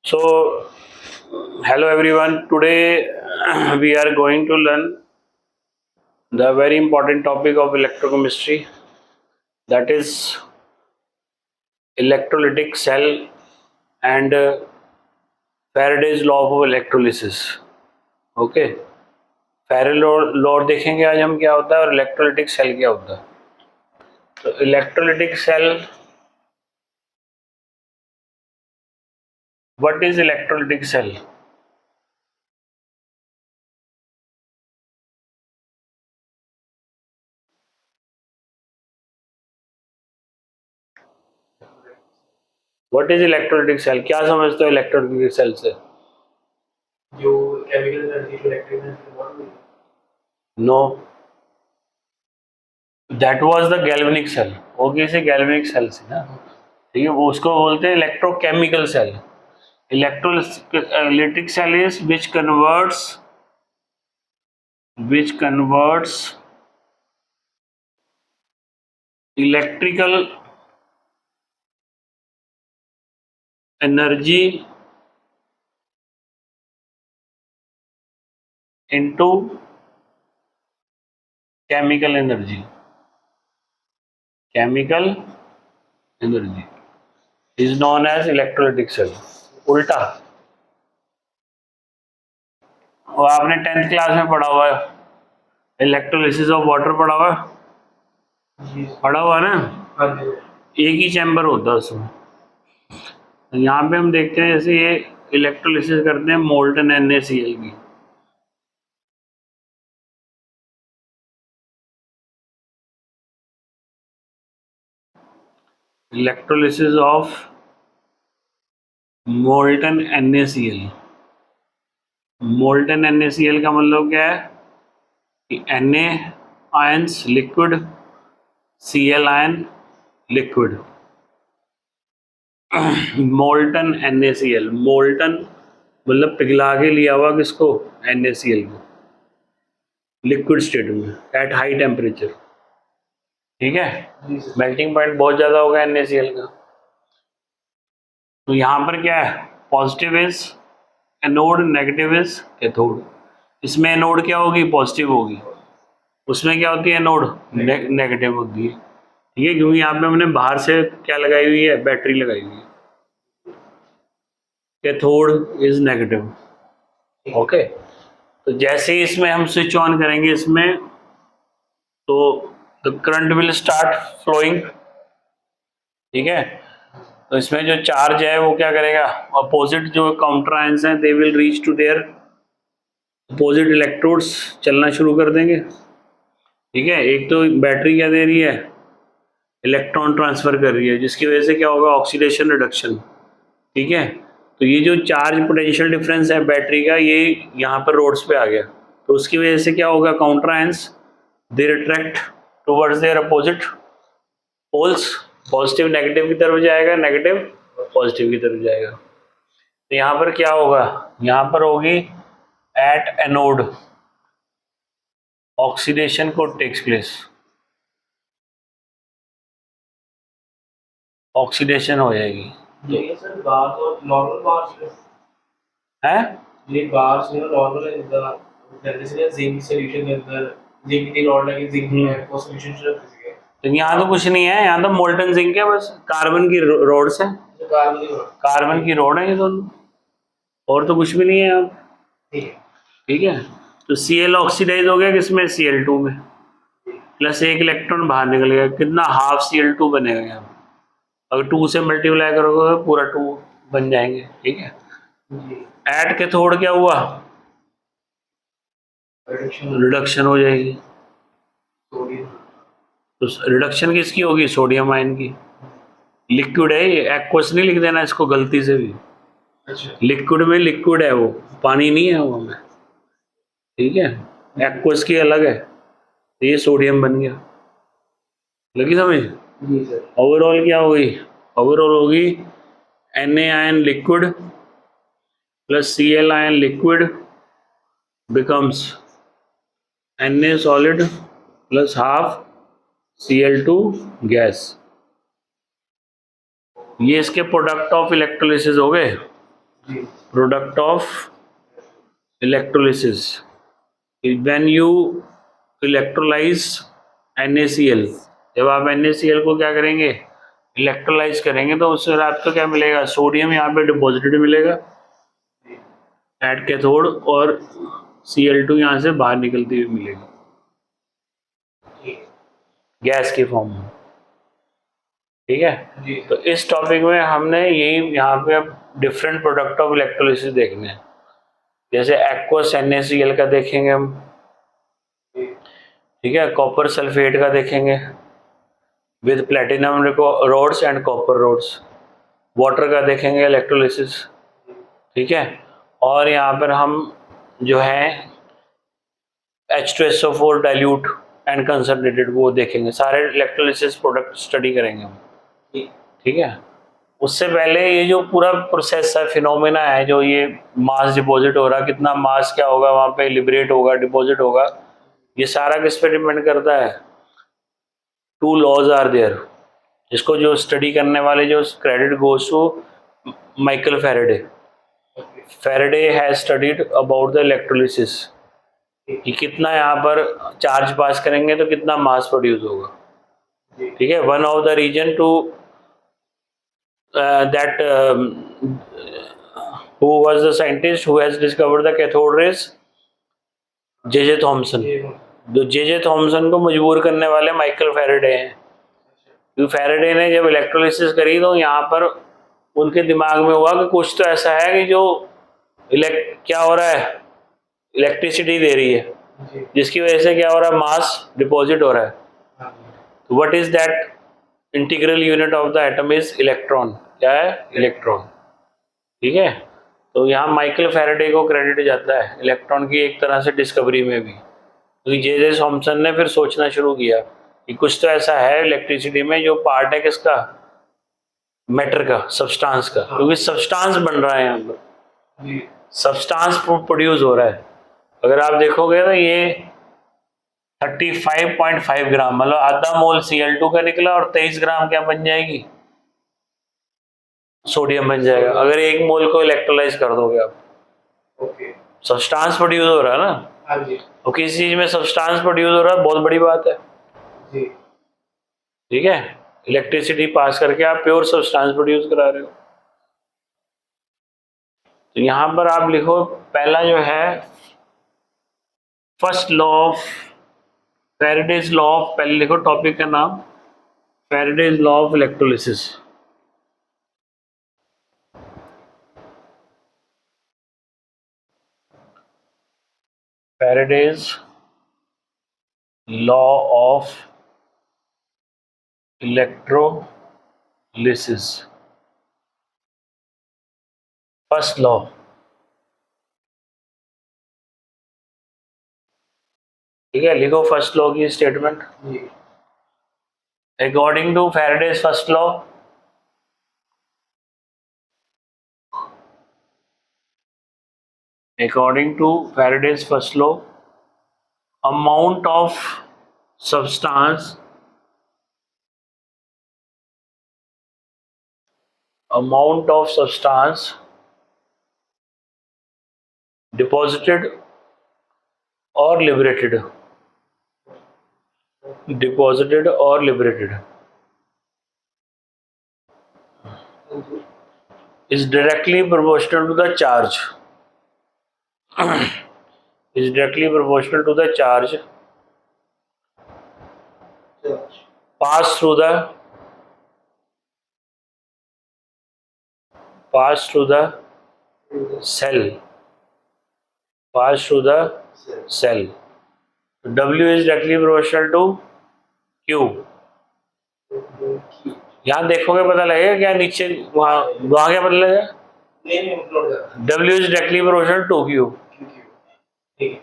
So, hello everyone. Today we are going to learn the very important topic of electrochemistry, that is electrolytic cell and Faraday's law of electrolysis. Okay, Faraday law देखेंगे आज हम क्या होता है और electrolytic cell क्या होता है. तो electrolytic cell, what is electrolytic cell? What is electrolytic cell? क्या समझते हो इलेक्ट्रोलिटिक सेल से? जो केमिकल एनर्जी जो electrical energy. No, that was the galvanic cell. वो किसी गैल्वेनिक सेल से ना, ठीक है, वो उसको बोलते हैं electrochemical cell. Electrolytic cell is which converts electrical energy into chemical energy. Chemical energy is known as electrolytic cell. उल्टा, वो आपने 10th क्लास में पढ़ा हुआ है, इलेक्ट्रोलिसिस ऑफ वाटर पढ़ा हुआ है, पढ़ा हुआ है ना. हाँ जी. एक ही चैम्बर होता है उसमें. यहाँ पे हम देखते हैं जैसे ये इलेक्ट्रोलिसिस करते हैं मोल्टन NaCl की. Electrolysis of molten NaCl. Molten NaCl का मतलब क्या है कि Na ions liquid, Cl ion liquid. Molten NaCl, molten मतलब पिघला के लिया हुआ किसको? NaCl को, लिक्विड स्टेट में एट हाई टेम्परेचर. ठीक है, मेल्टिंग पॉइंट बहुत ज़्यादा होगा NaCl का. तो यहाँ पर क्या है? Positive is anode, negative is cathode. इसमें एनोड क्या होगी? पॉजिटिव होगी. उसमें क्या होती है? एनोड नेगेटिव होती है. ठीक है, क्योंकि यहाँ पे हमने बाहर से क्या लगाई हुई है? बैटरी लगाई हुई है. Cathode is negative. ओके, तो जैसे ही इसमें हम स्विच ऑन करेंगे इसमें, तो the current will start flowing. ठीक है, तो इसमें जो चार्ज है वो क्या करेगा? अपोजिट जो काउंटर आयंस हैं they will reach to their opposite electrodes, चलना शुरू कर देंगे. ठीक है, एक तो बैटरी क्या दे रही है? इलेक्ट्रॉन ट्रांसफर कर रही है, जिसकी वजह से क्या होगा? Oxidation reduction. ठीक है, तो ये जो चार्ज पोटेंशियल डिफरेंस है बैटरी का, ये यहाँ पर रोड्स पे आ गया. तो उसकी वजह से क्या होगा? Counter ions they retract towards their opposite poles. Positive negative की तरफ जाएगा, नेगेटिव पॉजिटिव की तरफ जाएगा. तो यहाँ पर क्या होगा? यहाँ पर होगी एट एनोड ऑक्सीडेशन को टेक्स प्लेस. ऑक्सीडेशन हो जाएगी. ये सर बार्स और नॉर्मल बार्स है, ये बार्स में नॉर्मल है जैसे जिंक सॉल्यूशन के अंदर जिंक की रॉड लगी, जिंक में वो सॉल्यूशन रख दीजिए. तो यहाँ तो कुछ नहीं है, यहाँ तो मोल्टन जिंक है, बस कार्बन की रोड्स है, कार्बन की रोड है ये दोनों, और तो कुछ भी नहीं है यहाँ. ठीक है. ठीक है, तो Cl ऑक्सीडाइज हो गया किसमें? Cl2 में, प्लस एक इलेक्ट्रॉन बाहर निकल गया. कितना? हाफ Cl2 बनेगा यहाँ. अगर 2 से मल्टीप्लाई करोगे तो पूरा 2 बन जाएंगे. ठीक है, ऐड कैथोड क्या हुआ? रिडक्शन हो जाएगी. तो रिडक्शन किसकी होगी? सोडियम आयन की. लिक्विड है ये, एक्वस नहीं लिख देना इसको गलती से भी. लिक्विड में लिक्विड है, वो पानी नहीं है वो हमें. ठीक है, एक्वस की अलग है. तो ये सोडियम बन गया. लगी समझ? ओवरऑल क्या होगी? ओवरऑल होगी Na ion liquid plus Cl ion liquid becomes Na solid plus half Cl2 gas. ये इसके प्रोडक्ट ऑफ इलेक्ट्रोलिसिस हो गए. जी product of electrolysis, when you electrolyse NaCl, जब आप NaCl को क्या करेंगे, इलेक्ट्रोलाइज करेंगे तो उससे आपको क्या मिलेगा, सोडियम यहाँ पे डिपॉजिटेड मिलेगा एट कैथोड, और Cl2 यहाँ से बाहर निकलती हुई मिलेगी ठीक गैस के फॉर्म में। ठीक है, जी तो इस टॉपिक में हमने यही यहाँ पे अब डिफरेंट प्रोडक्ट ऑफ इलेक्ट्रोलिसिस देखने हैं। जैसे एक्वस NaCl का देखेंगे हम, जी ठीक है, कॉपर सल्फेट का देखेंगे with platinum rods and copper rods, water का देखेंगे इलेक्ट्रोलिसिस, ठीक है, और यहाँ पर हम जो है H2SO4 डाइल्यूट एंड कंसंट्रेटेड वो देखेंगे, सारे इलेक्ट्रोलिसिस प्रोडक्ट स्टडी करेंगे हम। जी ठीक है, उससे पहले ये जो पूरा प्रोसेस है, फिनोमेना है, जो ये मास डिपॉजिट हो रहा, कितना मास क्या होगा वहाँ पे लिबरेट होगा, डिपॉजिट होगा, ये सारा किस पे डिपेंड करता है, 2 लॉज आर देयर, जिसको जो स्टडी करने वाले जो credit goes to Michael Faraday. Faraday has studied about the electrolysis, कि कितना यहाँ पर चार्ज पास करेंगे तो कितना मास प्रोड्यूस होगा। जी ठीक है, one of the reason to that who was the scientist who has discovered the cathode rays, J.J. Thomson. तो J.J. थॉमसन को मजबूर करने वाले माइकल फेरेडे हैं, क्योंकि फेरेडे ने जब इलेक्ट्रोलिसिस करी तो यहाँ पर उनके दिमाग में हुआ कि कुछ तो ऐसा है कि जो क्या हो रहा है, इलेक्ट्रिसिटी दे रही है, जी जिसकी वजह से क्या हो रहा है, मास डिपॉजिट हो रहा है। हाँ तो what is that, integral unit of the atom is electron, क्या है, इलेक्ट्रॉन। ठीक है, तो यहाँ माइकल फेरेडे को क्रेडिट जाता है इलेक्ट्रॉन की एक तरह से डिस्कवरी में भी, क्योंकि J.J. थॉमसन ने फिर सोचना शुरू किया कि कुछ तो ऐसा है इलेक्ट्रिसिटी में जो पार्ट है किसका, मैटर का, सब्सटेंस का, क्योंकि सब्सटेंस बन रहा है यहाँ पर, जी सब्सटेंस प्रोड्यूस हो रहा है। अगर आप देखोगे तो ये 35.5 ग्राम, मतलब आधा मोल Cl2 का निकला, और 23 ग्राम क्या बन जाएगी, सोडियम बन जाएगा, अगर एक मोल को इलेक्ट्रोलाइज कर दोगे आप। ओके सब्सटेंस प्रोड्यूस हो रहा है ना, हाँ जी तो किसी चीज में सब्सटेंस प्रोड्यूस हो रहा है, बहुत बड़ी बात है। जी ठीक है, इलेक्ट्रिसिटी पास करके आप प्योर सब्सटेंस प्रोड्यूस करा रहे हो। तो यहाँ पर आप लिखो, पहला जो है first law of Faraday's law of, पहले लिखो टॉपिक का नाम, Faraday's law of electrolysis. Faraday's law of electrolysis, first law. ठीक है, लिखो फर्स्ट लॉ की स्टेटमेंट। जी according to Faraday's first law, according to Faraday's first law, amount of substance deposited or liberated is directly proportional to the charge pass through the cell. W is directly proportional to Q। यहाँ देखोगे पता लगेगा क्या, नीचे वहाँ क्या पता लगेगा, नहीं अपलोड कर W is directly proportional to Q। ठीक है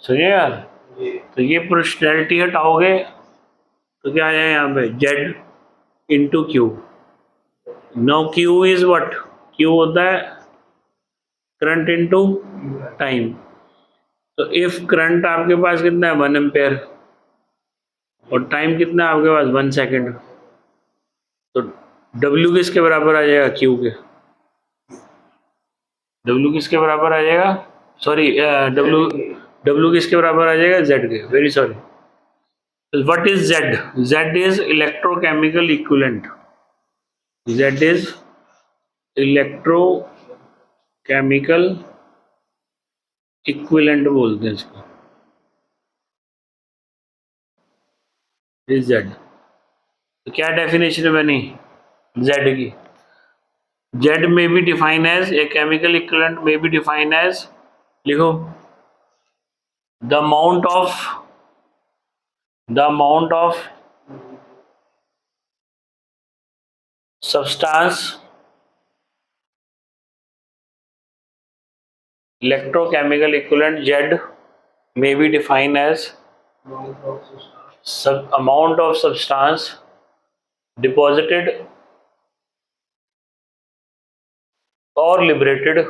सुनिए यार, जी तो ये प्रोपोर्शनैलिटी हटाओगे तो क्या आ जाएगा यहाँ पे, Z into Q। Now Q is what, Q होता है करंट इंटू टाइम। तो इफ करंट आपके पास कितना है, 1 एम्पेयर, और टाइम कितना है आपके पास, 1 सेकेंड, तो W किसके बराबर आ जाएगा, Q के। W किसके बराबर आ जाएगा, सॉरी W किसके बराबर आ जाएगा, Z के, very sorry. What is Z? Z is electrochemical equivalent. Z is electrochemical equivalent बोलते हैं इसको. Is Z. तो क्या डेफिनेशन बनी Z की? Z may be defined as a chemical equivalent may be defined as, लिखो, the amount of substance electrochemical equivalent Z may be defined as amount of substance deposited or liberated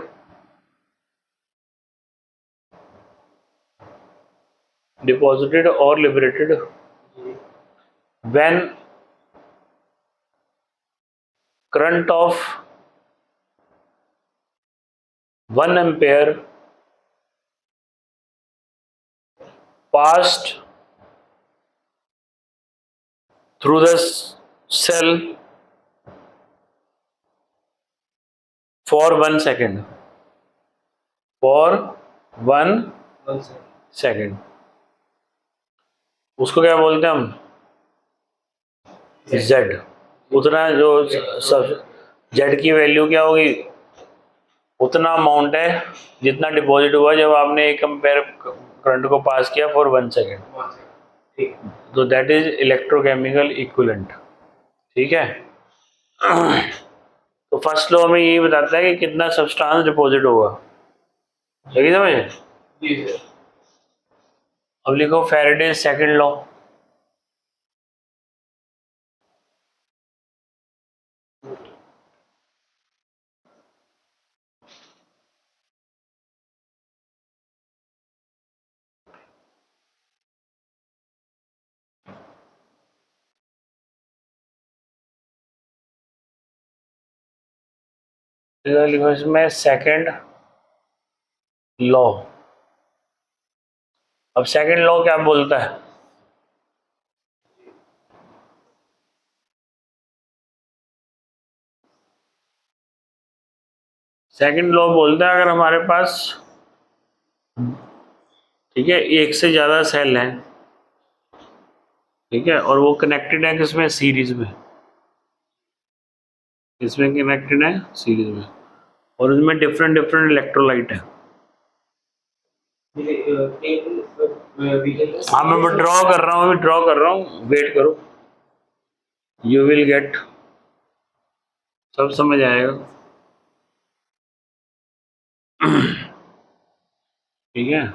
when current of 1 ampere passed through the cell for 1 second. उसको क्या बोलते हैं हम, Z. उतना जो सब Z की वैल्यू क्या होगी, उतना अमाउंट है जितना डिपॉजिट हुआ जब आपने एक एम्पेयर करंट को पास किया फॉर 1 सेकेंड. तो दैट इज इलेक्ट्रोकेमिकल इक्विवेलेंट. ठीक है. तो फर्स्ट लॉ में ये बताता है कि कितना सब्सटेंस डिपॉजिट होगा. सही समझे. अब लिखो फैराडे सेकंड लॉ. लिखो इसमें सेकंड लॉ. अब सेकंड लॉ क्या बोलता है, सेकंड लॉ बोलता है अगर हमारे पास, ठीक है, एक से ज्यादा सेल हैं, ठीक है, और वो कनेक्टेड है किसमें, सीरीज में. इसमें कनेक्टेड है सीरीज में, और उसमें डिफरेंट इलेक्ट्रोलाइट है. हाँ मैं ड्रॉ कर रहा हूँ, वेट करो, यू विल गेट, सब समझ आएगा. ठीक है.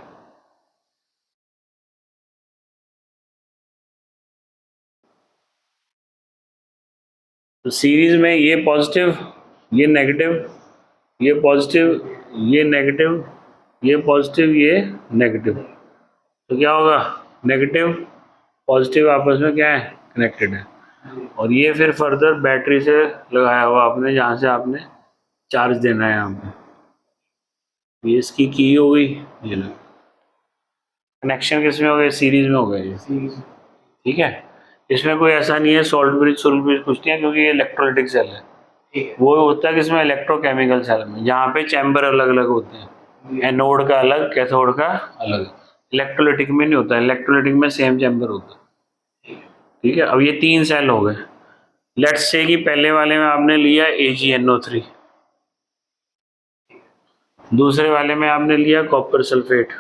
तो सीरीज में ये पॉजिटिव, ये नेगेटिव, ये पॉजिटिव, ये नेगेटिव, ये पॉजिटिव, ये नेगेटिव. तो क्या होगा, नेगेटिव पॉजिटिव आपस में क्या है, कनेक्टेड है. और ये फिर फर्दर बैटरी से लगाया हुआ आपने, जहाँ से आपने चार्ज देना है यहाँ पे. ये इसकी की हो गई, ये लो कनेक्शन किसमें हो गया, सीरीज में हो गया ये. ठीक है. इसमें कोई ऐसा नहीं है सॉल्ट ब्रिज कुछ नहीं है, क्योंकि ये इलेक्ट्रोलाइटिक सेल है. वो होता है किसमें, इलेक्ट्रोकेमिकल सेल में, जहाँ पे चैम्बर अलग अलग होते हैं, एनोड का अलग, कैथोड का अलग. इलेक्ट्रोलाइटिक में नहीं होता, इलेक्ट्रोलाइटिक में सेम चैम्बर होता है. ठीक है. अब ये 3 सेल हो गए. लेट्स से कि पहले वाले में आपने लिया AgNO3, दूसरे वाले में आपने लिया कॉपर सल्फेट,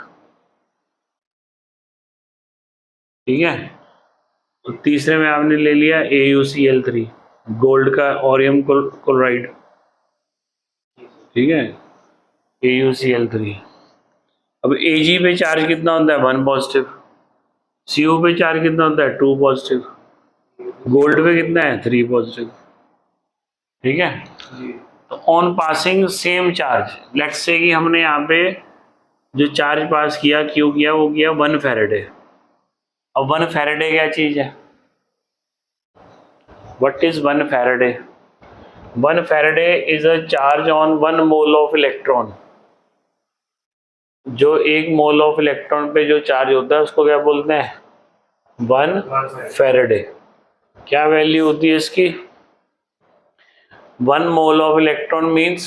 ठीक है, और तीसरे में आपने ले लिया AuCl3, गोल्ड का ओरियम क्लोराइड, ठीक है, AuCl3. अब Ag पे चार्ज कितना होता है, 1 पॉजिटिव. Cu पे चार्ज कितना होता है, 2 पॉजिटिव. गोल्ड पे कितना है, 3 पॉजिटिव. ठीक है. तो on passing same charge, let's say कि हमने यहाँ पे जो चार्ज पास किया, क्यों किया, वो किया 1 फैराडे. अब 1 फैराडे क्या चीज है, what is 1 Faraday? 1 Faraday is a charge on 1 mole of electron. जो 1 मोल ऑफ इलेक्ट्रॉन पे जो चार्ज होता है उसको क्या बोलते हैं? 1 फैराडे। क्या वैल्यू होती है इसकी? 1 mole of electron means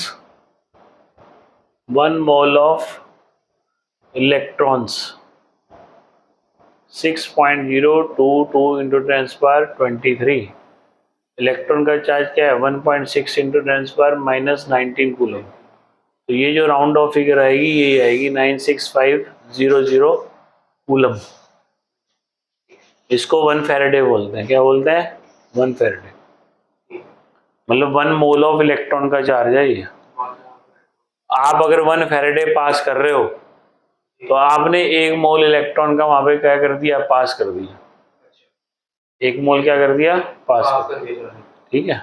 1 mole of electrons 6.022 into 10⁻23। Electron का चार्ज क्या है? 1.6 इंटू 10⁻−19 कूलम। तो ये जो राउंड ऑफ फिगर आएगी ये आएगी 96500 कूलम। इसको 1 फैराडे बोलते हैं। क्या बोलते हैं? 1 फैराडे। मतलब 1 मोल ऑफ इलेक्ट्रॉन का चार्ज है ये। आप अगर 1 फैराडे पास कर रहे हो तो आपने 1 मोल इलेक्ट्रॉन का वहां पे क्या कर दिया? पास कर दिया। 1 मोल क्या कर दिया? पास कर दिया। ठीक है।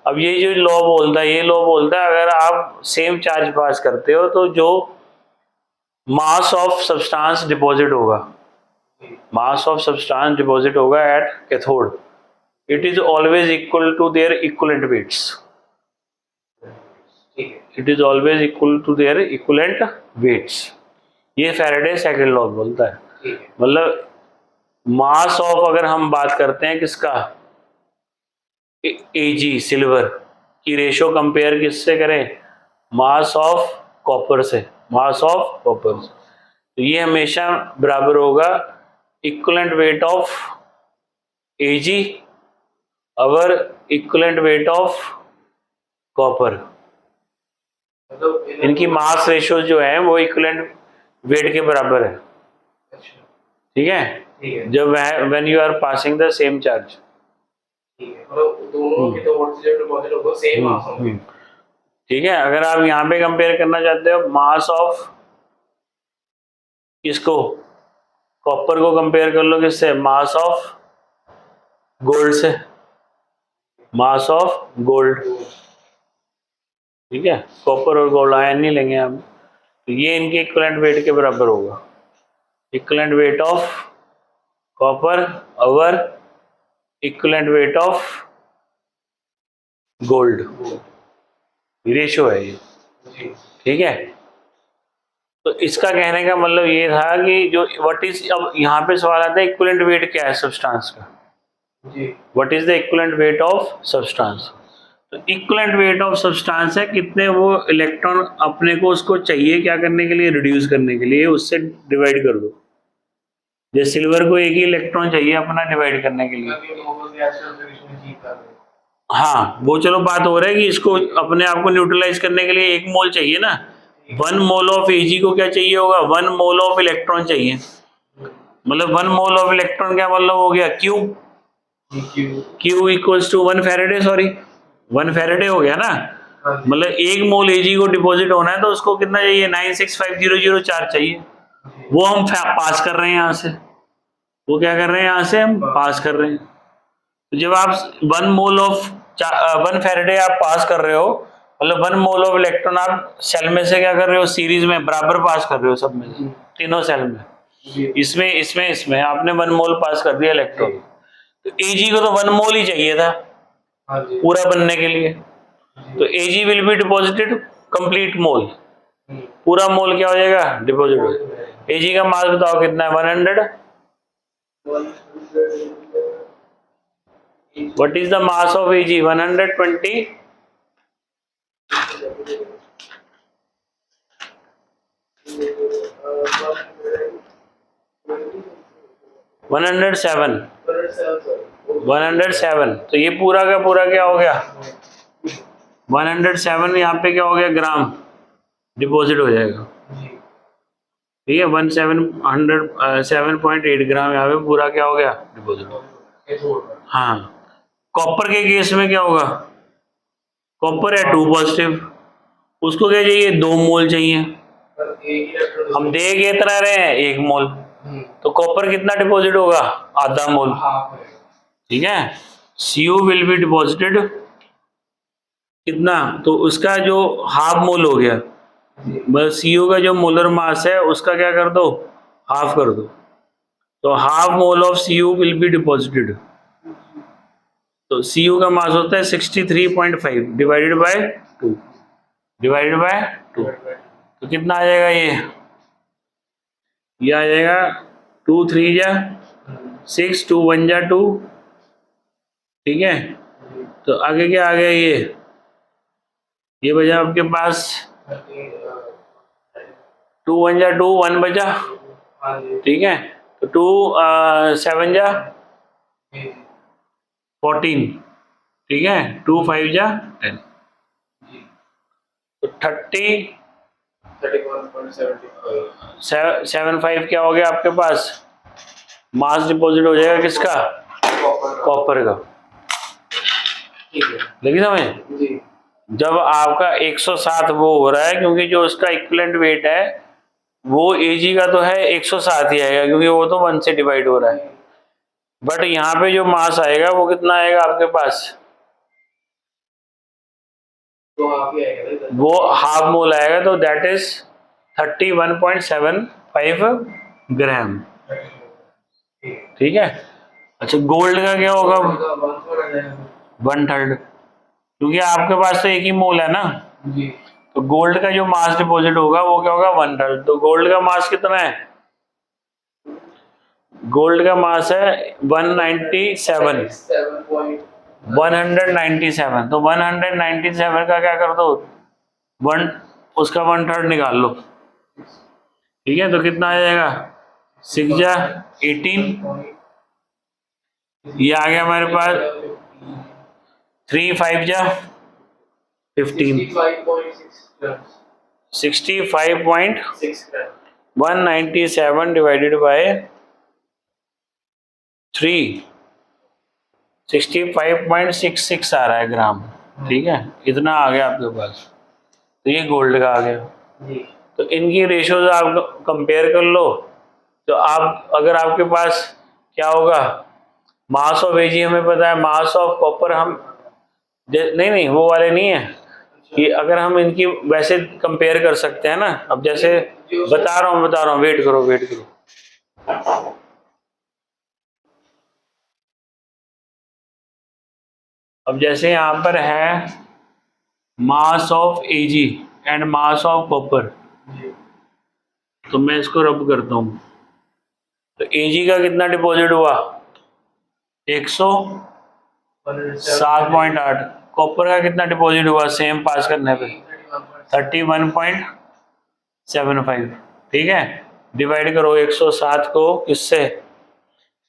अब ये जो लॉ बोलता है, ये लॉ बोलता है अगर आप सेम चार्ज पास करते हो तो जो मास ऑफ सब्सटेंस डिपॉजिट होगा, मास ऑफ सब्सटेंस डिपॉजिट होगा at cathode, it is always equal to their equivalent weights. It is always equal to their equivalent weights. ये फैराडे सेकंड लॉ बोलता है। मतलब मास ऑफ, अगर हम बात करते हैं किसका? Ag सिल्वर की रेशो कंपेयर किससे करें? मास ऑफ कॉपर से। मास ऑफ कॉपर से। तो ये हमेशा बराबर होगा इक्विवेलेंट वेट ऑफ Ag और इक्विवेलेंट वेट ऑफ कॉपर। इनकी मास रेशो जो है वो इक्विवेलेंट वेट के बराबर है। ठीक है। जब when you are passing the same charge. ठीक है। अगर आप यहाँ पे कंपेयर करना चाहते हो मास ऑफ किसको? कॉपर को कंपेयर कर लो किससे? मास ऑफ गोल्ड से। Mass of gold. ठीक है। कॉपर और गोल्ड आयन नहीं लेंगे हम। तो ये इनके इक्विवेलेंट वेट के बराबर होगा। इक्विवेलेंट वेट ऑफ कॉपर और equivalent weight of gold. Ratio है ये। ठीक है। तो इसका कहने का मतलब ये था कि जो व्हाट इज, अब यहाँ पे सवाल आता है इक्विवेलेंट वेट क्या है सब्सटेंस का? What is the equivalent weight of substance? तो इक्विवेलेंट वेट ऑफ सब्सटेंस है कितने वो इलेक्ट्रॉन अपने को उसको चाहिए क्या करने के लिए? रिड्यूस करने के लिए। उससे डिवाइड कर दो। जैसे सिल्वर को 1 ही इलेक्ट्रॉन चाहिए अपना डिवाइड करने के लिए। हाँ, वो चलो बात हो रहा है कि इसको अपने आप को न्यूट्रलाइज करने के लिए 1 मोल चाहिए ना। 1 मोल ऑफ Ag को क्या चाहिए होगा? 1 मोल ऑफ इलेक्ट्रॉन चाहिए। मतलब 1 मोल ऑफ इलेक्ट्रॉन क्या मतलब हो गया? Q। Q equals to 1 Faraday. Sorry 1 Faraday हो गया ना। मतलब 1 मोल Ag को डिपॉजिट होना है तो उसको कितना चाहिए? 96500 चार्ज चाहिए। वो हम पास कर रहे हैं यहाँ से। वो क्या कर रहे हैं? यहाँ से हम पास कर रहे हैं। तो जब आप 1 मोल ऑफ 1 फैराडे आप पास कर रहे हो, मतलब 1 मोल ऑफ इलेक्ट्रॉन आप सेल में से क्या कर रहे हो? सीरीज में बराबर पास कर रहे हो सब में से, तीनों सेल में। इसमें आपने 1 मोल पास कर दिया इलेक्ट्रॉन। तो Ag को तो 1 मोल ही चाहिए था पूरा बनने के लिए। तो Ag will be deposited complete mole. पूरा मोल क्या हो जाएगा? डिपॉजिट हो जाएगा। Ag का मास बताओ कितना है? 100। What is the mass of Ag? 120. 107। 107। तो ये पूरा का पूरा क्या हो गया? 107 यहाँ पे क्या हो गया? ग्राम डिपॉजिट हो जाएगा। ठीक है। 7.8 ग्राम यहाँ पे पूरा क्या हो गया? डिपॉजिट। हाँ। कॉपर के केस में क्या होगा? कॉपर है 2 पॉजिटिव, उसको क्या चाहिए? 2 मोल चाहिए। हम देख ये तरह रहे हैं 1 मोल, तो कॉपर कितना डिपॉजिट होगा? आधा मोल। ठीक है। Cu विल बी डिपॉजिटेड कितना? तो उसका जो हाफ मोल हो गया, बस Cu का जो मोलर मास है उसका क्या कर दो? हाफ कर दो। तो half mole of Cu will be deposited. तो Cu का मास होता है 63.5 डिवाइडेड बाय 2। तो कितना आ जाएगा ये? ये आ जाएगा 2 3 जा 6, 2 1 जा 2, ठीक है। तो आगे क्या आ गया, ये बचा आपके पास 2 1 जा 2, 1 बचा, हाँ जी ठीक है। तो 2 7 जा जी 14, ठीक है। 2 5 जा 10, जी तो 30 31.75 75 क्या हो गया आपके पास, मास डिपॉजिट हो जाएगा किसका, कॉपर का। ठीक है लगी समझ। जी जब आपका 107 वो हो रहा है, क्योंकि जो उसका इक्विवेलेंट वेट है वो Ag का तो है 107 ही आएगा, क्योंकि वो तो 1 से डिवाइड हो रहा है। बट यहाँ पे जो मास आएगा वो कितना आएगा आपके पास, तो आप ही आएगा ना वो हाफ मोल आएगा, तो दैट इज 31.75 ग्राम, ठीक है। अच्छा, गोल्ड का क्या होगा, 1/3, क्योंकि आपके पास तो एक ही मोल है ना, जी तो गोल्ड का जो मास डिपॉजिट होगा वो क्या होगा, 1/3। तो गोल्ड का मास कितना है, गोल्ड का मास है 197, 197। तो 197 का क्या कर दो, वन, उसका 1/3 निकाल लो, ठीक है। तो कितना आ जाएगा, 6 जा 18, ये आ गया हमारे पास 3 5 जा 15, 65.197 डिवाइडेड बाय 3, 65.66 आ रहा है ग्राम, ठीक है। इतना आ गया आपके पास, तो ये गोल्ड का आ गया। जी तो इनकी रेशियोज आप कंपेयर कर लो, तो आप अगर आपके पास क्या होगा, मास ऑफ Ag हमें पता है, मास ऑफ कॉपर हम नहीं नहीं वो वाले नहीं है, कि अगर हम इनकी वैसे कंपेयर कर सकते हैं ना। अब जैसे बता रहा हूँ, वेट करो। अब जैसे यहाँ पर है मास of Ag and mass of copper, तो मैं इसको रब करता हूँ। तो Ag का कितना डिपॉजिट हुआ, 107.8। कॉपर का कितना डिपॉजिट हुआ सेम पास करने पे, 31.75, ठीक है। डिवाइड करो 107 को इससे,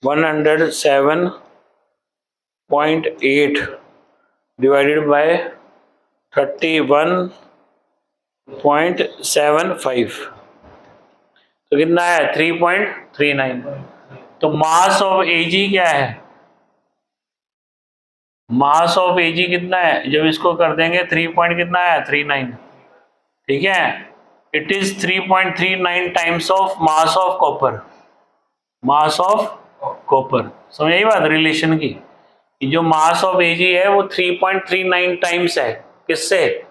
107.8 डिवाइडेड बाय 31.75, तो कितना है 3.39। तो मास ऑफ Ag क्या है, मास ऑफ Ag कितना है, जब इसको कर देंगे 3 पॉइंट कितना है 39, ठीक है। It is 3.39 times of mass of copper, mass of copper. समझ आई बात रिलेशन की, कि जो मास ऑफ Ag है वो 3.39 टाइम्स है किससे,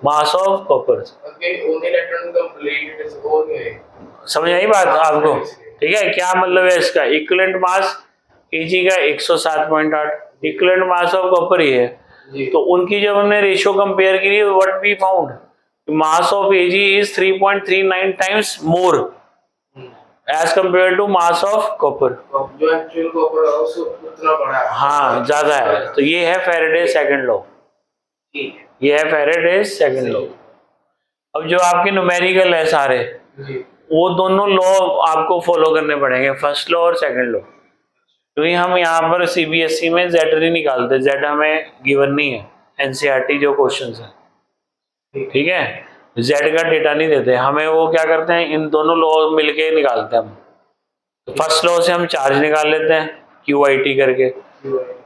मास ऑफ कॉपर। समझ आई बात आपको, ठीक है। क्या मतलब है इसका, इक्विवेलेंट मास Ag का 107.8, इक्विवेलेंट मास ऑफ कॉपर ही है। तो उनकी जब हमने रेशियो कंपेयर की, what we found, mass of Ag is 3.39 times more as compared to mass of copper, जो एक्चुअल कॉपर है उससे उतना बड़ा है हाँ ज्यादा है। तो ये है फैराडे सेकंड लॉ, ठीक है ये है फैराडे सेकंड लॉ। अब जो आपके न्यूमेरिकल है सारे, जी वो दोनों लॉ आपको फॉलो करने पड़ेंगे, फर्स्ट लॉ और सेकंड लॉ, क्योंकि हम यहाँ पर CBSE में Z नहीं निकालते, Z हमें गिवन नहीं है, NCERT जो क्वेश्चंस है, ठीक है। Z का डेटा नहीं देते हमें, वो क्या करते हैं इन दोनों लॉ मिलके निकालते हैं हम। तो फर्स्ट लॉ से हम चार्ज निकाल लेते हैं QIT करके,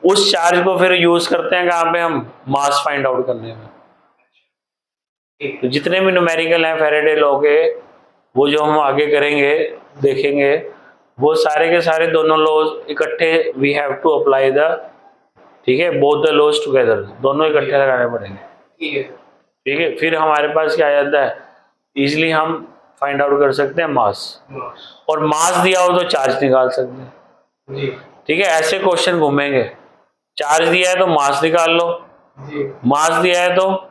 उस चार्ज को फिर यूज करते हैं कहाँ पे, हम मास फाइंड आउट करने में। तो जितने भी न्यूमेरिकल हैं फैराडे लॉ के, वो जो हम आगे करेंगे देखेंगे, वो सारे के सारे दोनों लॉज इकट्ठे we have to apply the, ठीक है, बोथ द लॉज टुगेदर, दोनों इकट्ठे लगाने पड़ेंगे, ठीक है। फिर हमारे पास क्या आ जाता है, इजिली हम फाइंड आउट कर सकते हैं मास, और मास दिया हो तो चार्ज निकाल सकते हैं, ठीक है। ऐसे क्वेश्चन घूमेंगे, चार्ज दिया है तो मास निकाल लो, मास दिया है तो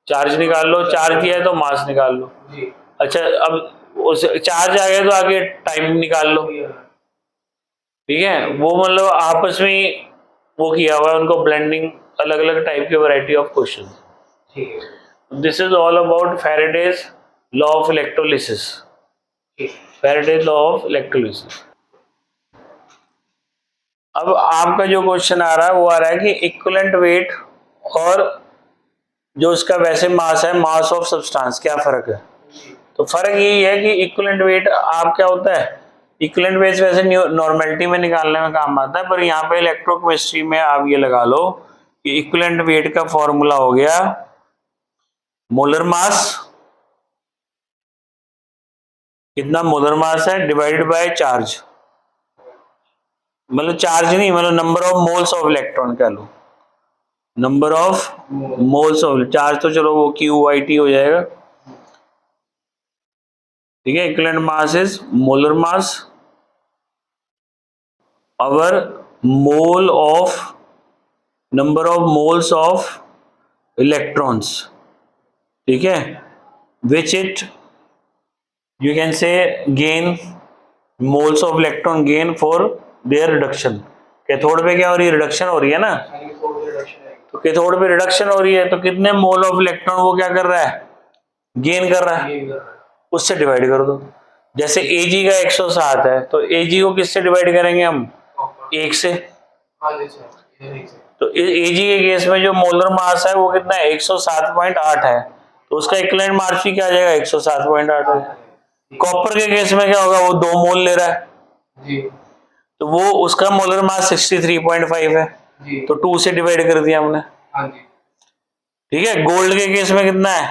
चार्ज निकाल लो, चार्ज दिया है तो मास निकाल लो। अच्छा, अब उस चार्ज आ गया तो आगे टाइम निकाल लो, ठीक है। वो मतलब आपस में वो किया हुआ है उनको ब्लेंडिंग, अलग अलग टाइप के वैरायटी ऑफ क्वेश्चन। ठीक है। This is all about Faraday's law of electrolysis. Faraday's law of electrolysis. अब आपका जो क्वेश्चन आ रहा है वो आ रहा है कि इक्विवेलेंट वेट और जो उसका वैसे मास है, मास ऑफ सब्सटेंस, क्या फर्क है। तो फर्क यही है कि इक्विवेलेंट वेट आप क्या होता है, इक्विवेलेंट वेट वैसे नॉर्मेलिटी में निकालने में काम आता है, पर यहाँ पे इलेक्ट्रोकेमिस्ट्री में आप ये लगा लो कि इक्विवेलेंट वेट का फॉर्मूला हो गया मोलर मास, कितना मोलर मास है, डिवाइडेड बाय चार्ज, मतलब चार्ज नहीं, मतलब number of moles of electron कह लो, number of moles of charge, तो चलो वो QIT हो जाएगा, ठीक है। Equivalent mass is molar mass over mole of number of moles of electrons, ठीक है, which it you can say gain moles of electron gain for their reduction. Cathode पे क्या हो रही है, रिडक्शन हो रही है ना, तो कैथोड पे रिडक्शन हो रही है, तो कितने मोल ऑफ इलेक्ट्रॉन वो क्या कर रहा है, गेन कर रहा है, उससे डिवाइड कर दो। जैसे Ag का 107 है, तो Ag को किससे डिवाइड करेंगे हम, 1 से। तो Ag के केस में जो मोलर मास है वो कितना है, 107.8 है, तो उसका इक्विवेलेंट मास भी क्या आ जाएगा, 107.8 है। कॉपर के केस में क्या होगा, वो 2 मोल ले रहा है जी, तो वो उसका मोलर मास 63.5 है, जी, तो 2 से डिवाइड कर दिया हमने, हाँ जी, ठीक है। गोल्ड के केस में कितना है,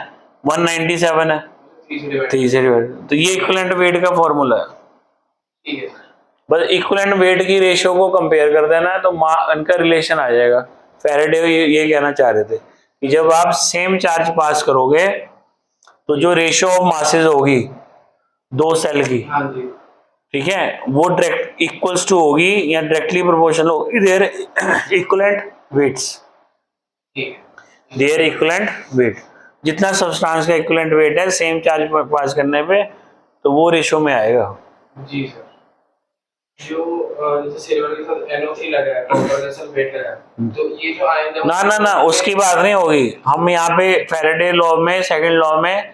197 है, 3 से डिवाइड, तो ये इक्विवेलेंट वेट का फॉर्मूला है। ठीक है। बस इक्विवेलेंट वेट की रेशियो को कंपेयर कर देना है तो इनका रिलेशन आ जाएगा। फैराडे ये कहना चाह रहे थे कि जब आप सेम चार्ज पास करोगे तो जो रेशियो ऑफ मासेस होगी 2 सेल की, हाँ जी, ठीक है, वो डायरेक्ट इक्वल्स टू होगी या डायरेक्टली प्रोपोर्शनल होगी देयर इक्विवेलेंट वेट्स, ठीक है। देयर इक्विवेलेंट वेट, जितना सब्सटेंस का इक्विवेलेंट वेट है सेम चार्ज पास करने पे तो वो रेशियो में आएगा। जी सर। जो जैसे सिल्वर के साथ NO3 लगा है, कॉपर का सल्फेट लगा है, तो ये जो आयन है ना ना ना उसकी बात नहीं होगी, हम यहाँ पे फैराडे लॉ में, सेकंड लॉ में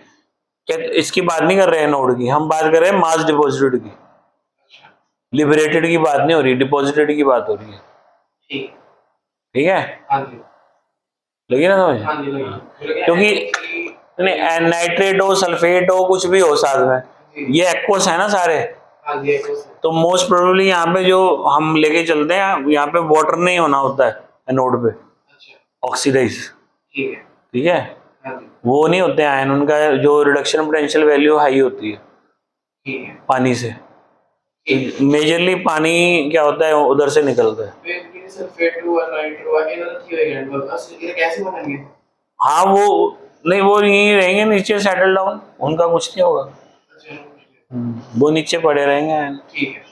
इसकी बात नहीं कर रहे हैं नोड की, हम बात कर रहे हैं मास डिपॉजिटेड की, लिबरेटेड की बात नहीं हो रही, डिपॉजिटेड की बात हो रही है, ठीक, ठीक है। हाँ जी, लगी ना समझ, हाँ जी, लगी। क्योंकि नहीं नाइट्रेट हो, सल्फेट हो, कुछ भी हो साथ में, ये एक्वस है ना सारे, हाँ जी, तो मोस्ट प्रोबेबली यहाँ पे जो हम लेके चलते हैं यहाँ पे वाटर नहीं होना होता है एनोड पे, अच्छा, ऑक्सीडाइज, ठीक है, ठीक है, हाँ जी, वो नहीं होते आयन, उनका जो रिडक्शन पोटेंशियल वैल्यू हाई होती है ठीक है, पानी से, ठीक मेजरली पानी क्या होता है उधर से निकलता है। है। सल्फेट हुआ, नाइट्रो हुआ, इन्होंने थी होएगा, बस ये कैसे बनेंगे? हाँ वो नहीं, वो यहीं रहेंगे नीचे सेटल डाउन, उनका कुछ नहीं होगा, अच्छा, वो नीचे पड़े रहेंगे आयन। ठीक है।